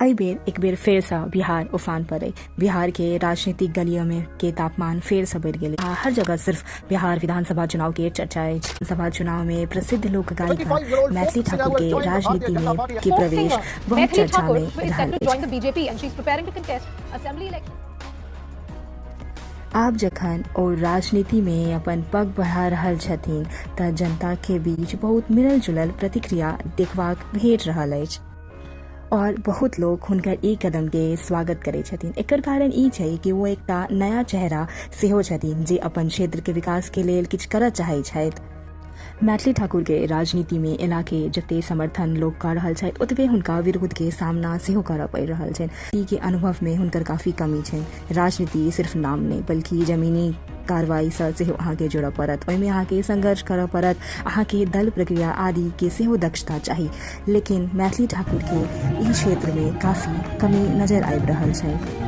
एहि बेर एक बेर फेर से बिहार उफान पर अइ। बिहार के राजनीतिक गलियों में के तापमान फेर से बढ़ गए। हर जगह सिर्फ बिहार विधानसभा चुनाव के चर्चा है। विधानसभा चुनाव में प्रसिद्ध लोक गायिका मैथिली ठाकुर के राजनीति में के प्रवेश बहुत चर्चा में रहल। आप जखन और राजनीति में अपन पग बढ़ा रहल छथिन त जनता के बीच बहुत मिलल जुलल प्रतिक्रिया देखबाक भेट रहल अछि और बहुत लोग हुनकर ई कदम के स्वागत करे छथिन। एकर कारण ई छै कि वो एकटा नया चेहरा सेहो छथिन जे अपन क्षेत्र के विकास के लेल किछु करय चाहै छथि। मैथिली ठाकुर के राजनीति में एला के जते समर्थन लोग कर रहल छथि ओतबे हुनका विरोध के सामना सेहो करऽ पड़ि रहल छनि। ई के अनुभव में हुनकर काफी कमी छनि। राजनीति सिर्फ नाम नहीं बल्कि जमीनी कार्रवाई से सेहो अहाँ के जुड़ऽ पड़त। ओहिमे अहाँ के संघर्ष करऽ पड़त, अहाँ के दल प्रक्रिया आदि के सेहो दक्षता चाही। लेकिन मैथिली ठाकुर के ई क्षेत्र में काफी कमी नजर आबि रहल छै।